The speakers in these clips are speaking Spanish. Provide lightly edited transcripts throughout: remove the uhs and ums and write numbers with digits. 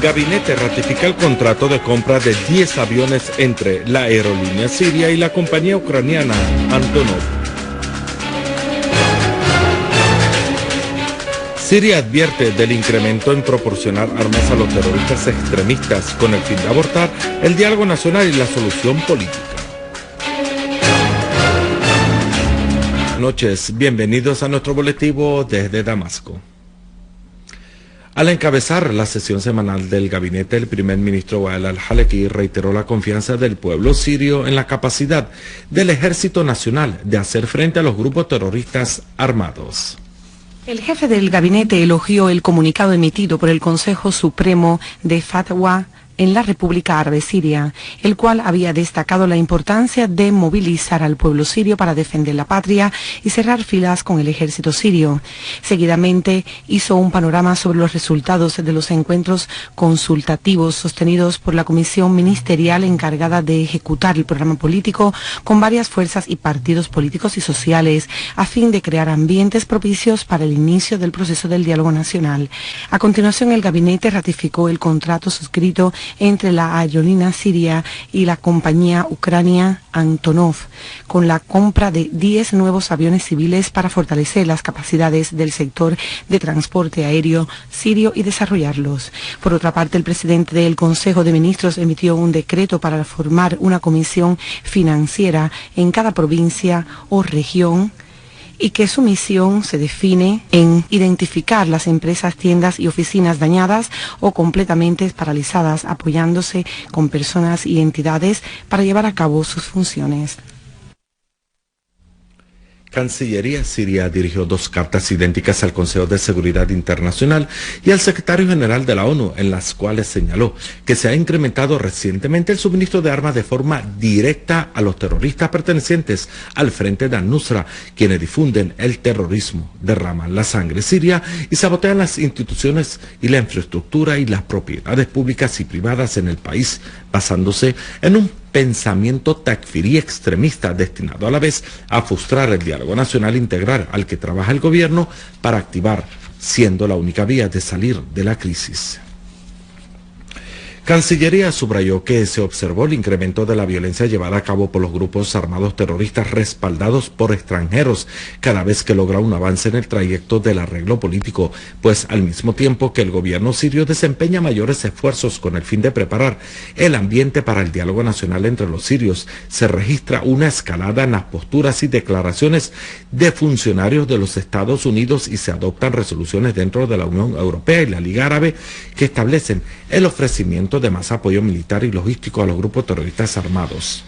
gabinete ratifica el contrato de compra de 10 aviones entre la aerolínea siria y la compañía ucraniana Antonov. Siria advierte del incremento en proporcionar armas a los terroristas extremistas con el fin de abortar el diálogo nacional y la solución política. Buenas noches, bienvenidos a nuestro boletín desde Damasco. Al encabezar la sesión semanal del gabinete, el primer ministro Wael al-Haleki reiteró la confianza del pueblo sirio en la capacidad del ejército nacional de hacer frente a los grupos terroristas armados. El jefe del gabinete elogió el comunicado emitido por el Consejo Supremo de Fatwa en la República Árabe Siria, el cual había destacado la importancia de movilizar al pueblo sirio para defender la patria y cerrar filas con el ejército sirio. Seguidamente hizo un panorama sobre los resultados de los encuentros consultativos sostenidos por la comisión ministerial encargada de ejecutar el programa político con varias fuerzas y partidos políticos y sociales, a fin de crear ambientes propicios para el inicio del proceso del diálogo nacional. A continuación, el gabinete ratificó el contrato suscrito entre la aerolínea siria y la compañía ucrania Antonov, con la compra de 10 nuevos aviones civiles para fortalecer las capacidades del sector de transporte aéreo sirio y desarrollarlos. Por otra parte, el presidente del Consejo de Ministros emitió un decreto para formar una comisión financiera en cada provincia o región, y que su misión se define en identificar las empresas, tiendas y oficinas dañadas o completamente paralizadas, apoyándose con personas y entidades para llevar a cabo sus funciones. Cancillería siria dirigió 2 cartas idénticas al Consejo de Seguridad Internacional y al secretario general de la ONU, en las cuales señaló que se ha incrementado recientemente el suministro de armas de forma directa a los terroristas pertenecientes al Frente de al-Nusra, quienes difunden el terrorismo, derraman la sangre siria y sabotean las instituciones y la infraestructura y las propiedades públicas y privadas en el país, basándose en un pensamiento takfirí extremista destinado a la vez a frustrar el diálogo nacional integral al que trabaja el gobierno para activar, siendo la única vía de salir de la crisis. Cancillería subrayó que se observó el incremento de la violencia llevada a cabo por los grupos armados terroristas respaldados por extranjeros cada vez que logra un avance en el trayecto del arreglo político, pues al mismo tiempo que el gobierno sirio desempeña mayores esfuerzos con el fin de preparar el ambiente para el diálogo nacional entre los sirios, se registra una escalada en las posturas y declaraciones de funcionarios de los Estados Unidos y se adoptan resoluciones dentro de la Unión Europea y la Liga Árabe que establecen el ofrecimiento de más apoyo militar y logístico a los grupos terroristas armados.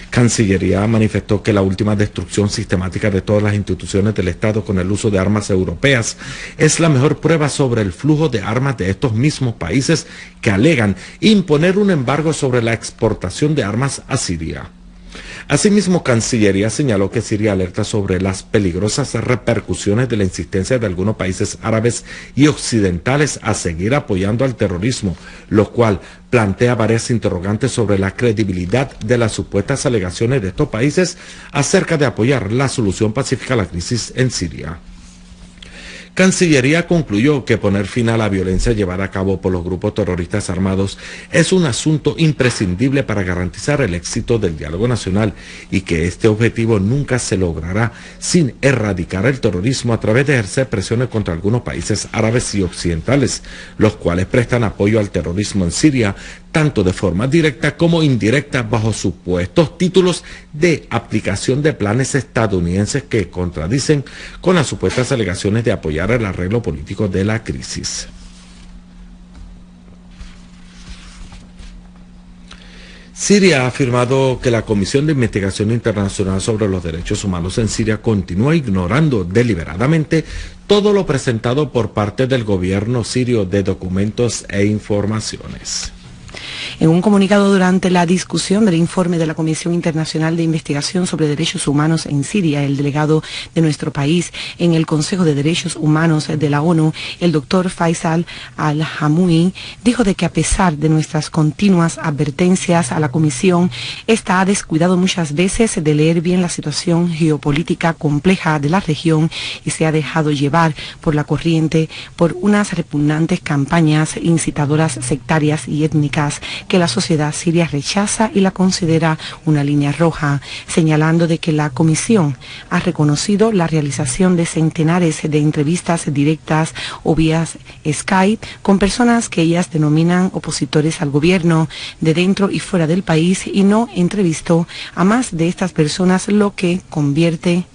Cancillería manifestó que la última destrucción sistemática de todas las instituciones del Estado con el uso de armas europeas es la mejor prueba sobre el flujo de armas de estos mismos países que alegan imponer un embargo sobre la exportación de armas a Siria. Asimismo, Cancillería señaló que Siria alerta sobre las peligrosas repercusiones de la insistencia de algunos países árabes y occidentales a seguir apoyando al terrorismo, lo cual plantea varias interrogantes sobre la credibilidad de las supuestas alegaciones de estos países acerca de apoyar la solución pacífica a la crisis en Siria. Cancillería concluyó que poner fin a la violencia llevada a cabo por los grupos terroristas armados es un asunto imprescindible para garantizar el éxito del diálogo nacional y que este objetivo nunca se logrará sin erradicar el terrorismo a través de ejercer presiones contra algunos países árabes y occidentales, los cuales prestan apoyo al terrorismo en Siria, tanto de forma directa como indirecta bajo supuestos títulos de aplicación de planes estadounidenses que contradicen con las supuestas alegaciones de apoyar el arreglo político de la crisis. Siria ha afirmado que la Comisión de Investigación Internacional sobre los Derechos Humanos en Siria continúa ignorando deliberadamente todo lo presentado por parte del gobierno sirio de documentos e informaciones. En un comunicado durante la discusión del informe de la Comisión Internacional de Investigación sobre Derechos Humanos en Siria, el delegado de nuestro país en el Consejo de Derechos Humanos de la ONU, el doctor Faisal Al-Hamoui, dijo de que a pesar de nuestras continuas advertencias a la Comisión, esta ha descuidado muchas veces de leer bien la situación geopolítica compleja de la región y se ha dejado llevar por la corriente por unas repugnantes campañas incitadoras sectarias y étnicas que la sociedad siria rechaza y la considera una línea roja, señalando de que la Comisión ha reconocido la realización de centenares de entrevistas directas o vía Skype con personas que ellas denominan opositores al gobierno de dentro y fuera del país y no entrevistó a más de estas personas, lo que convierte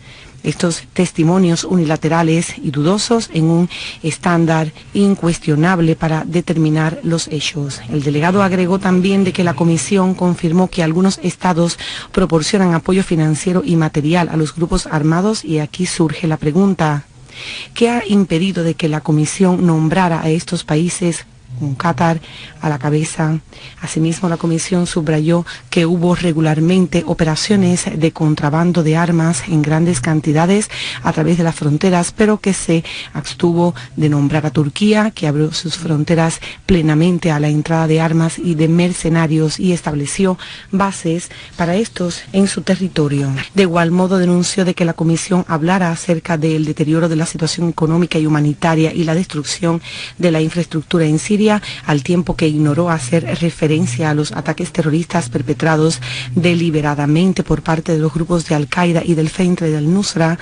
estos testimonios unilaterales y dudosos en un estándar incuestionable para determinar los hechos. El delegado agregó también de que la Comisión confirmó que algunos estados proporcionan apoyo financiero y material a los grupos armados y aquí surge la pregunta: ¿qué ha impedido de que la Comisión nombrara a estos países con Qatar a la cabeza? Asimismo, la Comisión subrayó que hubo regularmente operaciones de contrabando de armas en grandes cantidades a través de las fronteras, pero que se abstuvo de nombrar a Turquía, que abrió sus fronteras plenamente a la entrada de armas y de mercenarios y estableció bases para estos en su territorio. De igual modo, denunció de que la Comisión hablara acerca del deterioro de la situación económica y humanitaria y la destrucción de la infraestructura en Siria, al tiempo que ignoró hacer referencia a los ataques terroristas perpetrados deliberadamente por parte de los grupos de Al-Qaeda y del Frente del Nusra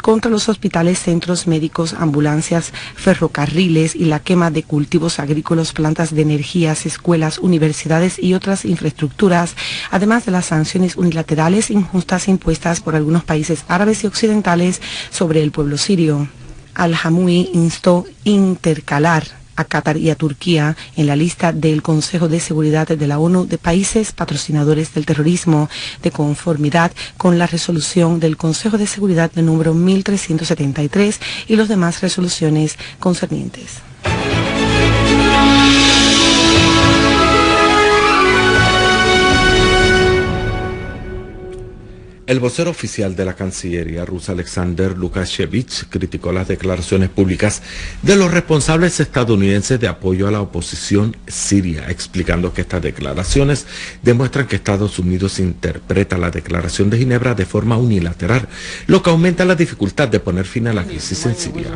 contra los hospitales, centros médicos, ambulancias, ferrocarriles y la quema de cultivos agrícolas, plantas de energías, escuelas, universidades y otras infraestructuras, además de las sanciones unilaterales injustas impuestas por algunos países árabes y occidentales sobre el pueblo sirio. Al-Hamoui instó intercalar a Qatar y a Turquía en la lista del Consejo de Seguridad de la ONU de países patrocinadores del terrorismo, de conformidad con la resolución del Consejo de Seguridad de número 1373 y las demás resoluciones concernientes. El vocero oficial de la Cancillería rusa, Alexander Lukashevich, criticó las declaraciones públicas de los responsables estadounidenses de apoyo a la oposición siria, explicando que estas declaraciones demuestran que Estados Unidos interpreta la Declaración de Ginebra de forma unilateral, lo que aumenta la dificultad de poner fin a la crisis en Siria.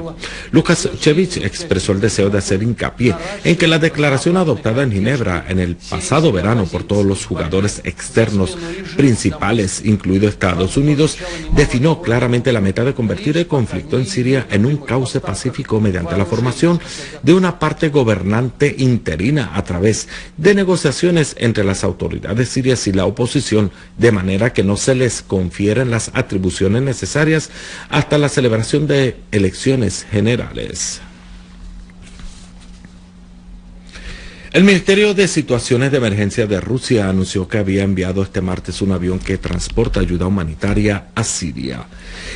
Lukashevich expresó el deseo de hacer hincapié en que la declaración adoptada en Ginebra en el pasado verano por todos los jugadores externos principales, incluido Estados Unidos, definió claramente la meta de convertir el conflicto en Siria en un cauce pacífico mediante la formación de una parte gobernante interina a través de negociaciones entre las autoridades sirias y la oposición, de manera que no se les confieren las atribuciones necesarias hasta la celebración de elecciones generales. El Ministerio de Situaciones de Emergencia de Rusia anunció que había enviado este martes un avión que transporta ayuda humanitaria a Siria.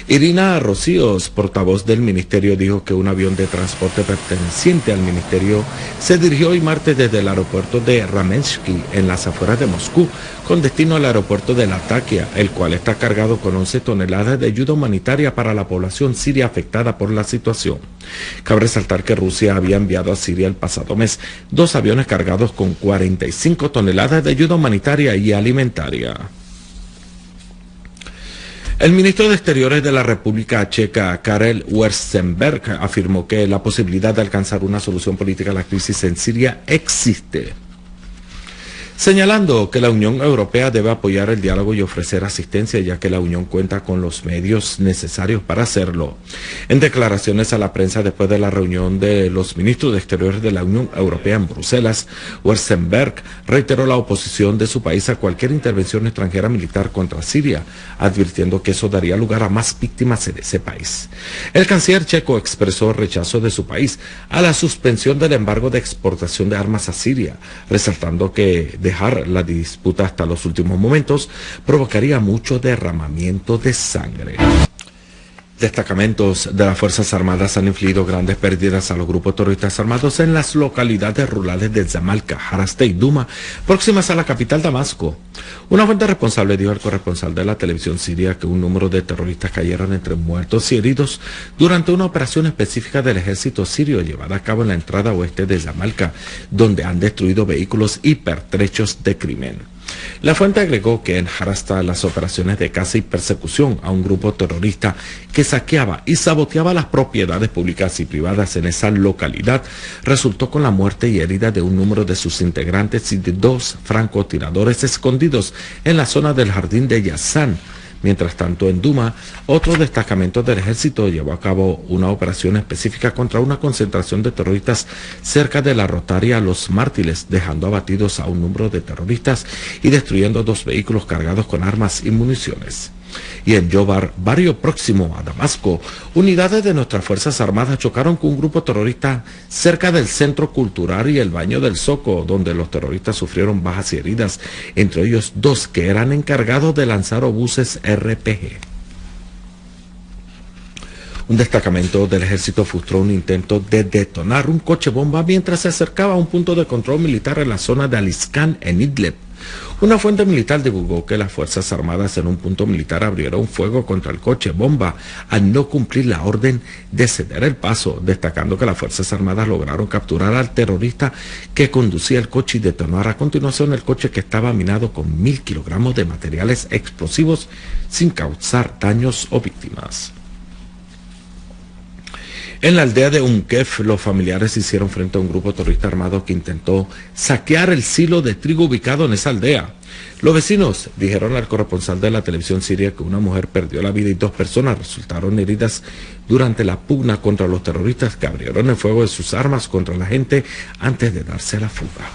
Irina Rocíos, portavoz del ministerio, dijo que un avión de transporte perteneciente al ministerio se dirigió hoy martes desde el aeropuerto de Ramensky, en las afueras de Moscú, con destino al aeropuerto de Latakia, el cual está cargado con 11 toneladas de ayuda humanitaria para la población siria afectada por la situación. Cabe resaltar que Rusia había enviado a Siria el pasado mes 2 aviones cargados con 45 toneladas de ayuda humanitaria y alimentaria. El ministro de Exteriores de la República Checa, Karel Schwarzenberg, afirmó que la posibilidad de alcanzar una solución política a la crisis en Siria existe, señalando que la Unión Europea debe apoyar el diálogo y ofrecer asistencia, ya que la Unión cuenta con los medios necesarios para hacerlo. En declaraciones a la prensa después de la reunión de los ministros de Exteriores de la Unión Europea en Bruselas, Schwarzenberg reiteró la oposición de su país a cualquier intervención extranjera militar contra Siria, advirtiendo que eso daría lugar a más víctimas en ese país. El canciller checo expresó rechazo de su país a la suspensión del embargo de exportación de armas a Siria, resaltando que dejar la disputa hasta los últimos momentos provocaría mucho derramamiento de sangre. Destacamentos de las Fuerzas Armadas han infligido grandes pérdidas a los grupos terroristas armados en las localidades rurales de Yamalca, Jarasté y Duma, próximas a la capital Damasco. Una fuente responsable dijo al corresponsal de la televisión siria que un número de terroristas cayeron entre muertos y heridos durante una operación específica del ejército sirio llevada a cabo en la entrada oeste de Yamalca, donde han destruido vehículos y pertrechos de crimen. La fuente agregó que en Jarasta las operaciones de caza y persecución a un grupo terrorista que saqueaba y saboteaba las propiedades públicas y privadas en esa localidad resultó con la muerte y herida de un número de sus integrantes y de 2 francotiradores escondidos en la zona del jardín de Yazán. Mientras tanto, en Duma, otro destacamento del ejército llevó a cabo una operación específica contra una concentración de terroristas cerca de la rotaria Los Mártires, dejando abatidos a un número de terroristas y destruyendo 2 vehículos cargados con armas y municiones. Y en Yobar, barrio próximo a Damasco, unidades de nuestras Fuerzas Armadas chocaron con un grupo terrorista cerca del Centro Cultural y el Baño del Soco, donde los terroristas sufrieron bajas y heridas, entre ellos 2 que eran encargados de lanzar obuses RPG. Un destacamento del ejército frustró un intento de detonar un coche bomba mientras se acercaba a un punto de control militar en la zona de Aliscan, en Idlib. Una fuente militar divulgó que las Fuerzas Armadas en un punto militar abrieron fuego contra el coche bomba al no cumplir la orden de ceder el paso, destacando que las Fuerzas Armadas lograron capturar al terrorista que conducía el coche y detonar a continuación el coche que estaba minado con 1000 kilogramos de materiales explosivos sin causar daños o víctimas. En la aldea de Umkef, los familiares hicieron frente a un grupo terrorista armado que intentó saquear el silo de trigo ubicado en esa aldea. Los vecinos dijeron al corresponsal de la televisión siria que una mujer perdió la vida y 2 personas resultaron heridas durante la pugna contra los terroristas que abrieron el fuego de sus armas contra la gente antes de darse a la fuga.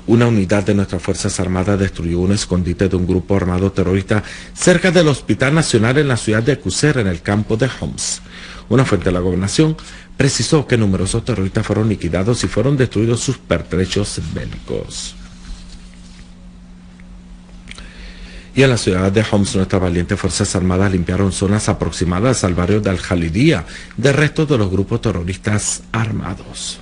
Una unidad de nuestras Fuerzas Armadas destruyó un escondite de un grupo armado terrorista cerca del Hospital Nacional en la ciudad de Qusair, en el campo de Homs. Una fuente de la gobernación precisó que numerosos terroristas fueron liquidados y fueron destruidos sus pertrechos bélicos. Y en la ciudad de Homs, nuestras valientes Fuerzas Armadas limpiaron zonas aproximadas al barrio de Al-Jalidía de restos de los grupos terroristas armados.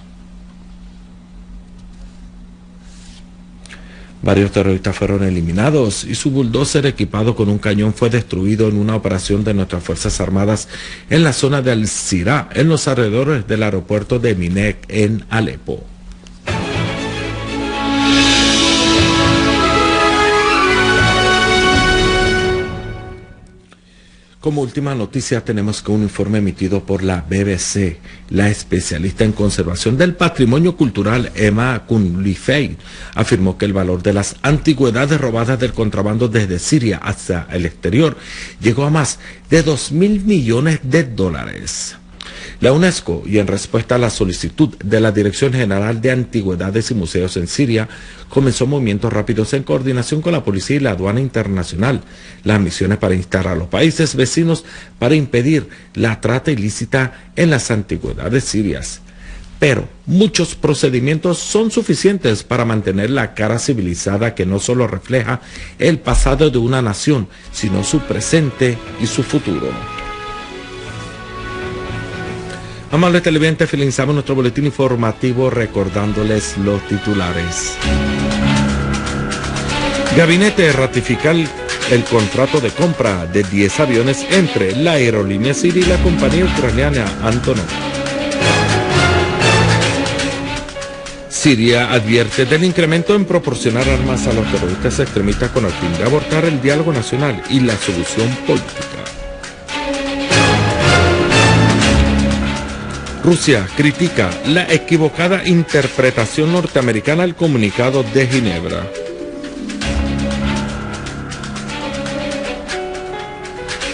Varios terroristas fueron eliminados y su bulldozer equipado con un cañón fue destruido en una operación de nuestras Fuerzas Armadas en la zona de Al-Sirah, en los alrededores del aeropuerto de Minek, en Alepo. Como última noticia tenemos que un informe emitido por la BBC, la especialista en conservación del patrimonio cultural Emma Kunlifei afirmó que el valor de las antigüedades robadas del contrabando desde Siria hacia el exterior llegó a más de 2.000 millones de dólares. La UNESCO, y en respuesta a la solicitud de la Dirección General de Antigüedades y Museos en Siria, comenzó movimientos rápidos en coordinación con la policía y la aduana internacional. Las misiones para instar a los países vecinos para impedir la trata ilícita en las antigüedades sirias. Pero muchos procedimientos son suficientes para mantener la cara civilizada que no solo refleja el pasado de una nación, sino su presente y su futuro. Amables televidentes, finalizamos nuestro boletín informativo recordándoles los titulares. Gabinete ratifica el contrato de compra de 10 aviones entre la aerolínea siria y la compañía ucraniana Antonov. Siria advierte del incremento en proporcionar armas a los terroristas extremistas con el fin de abortar el diálogo nacional y la solución política. Rusia critica la equivocada interpretación norteamericana al comunicado de Ginebra.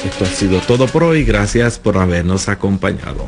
Esto ha sido todo por hoy. Gracias por habernos acompañado.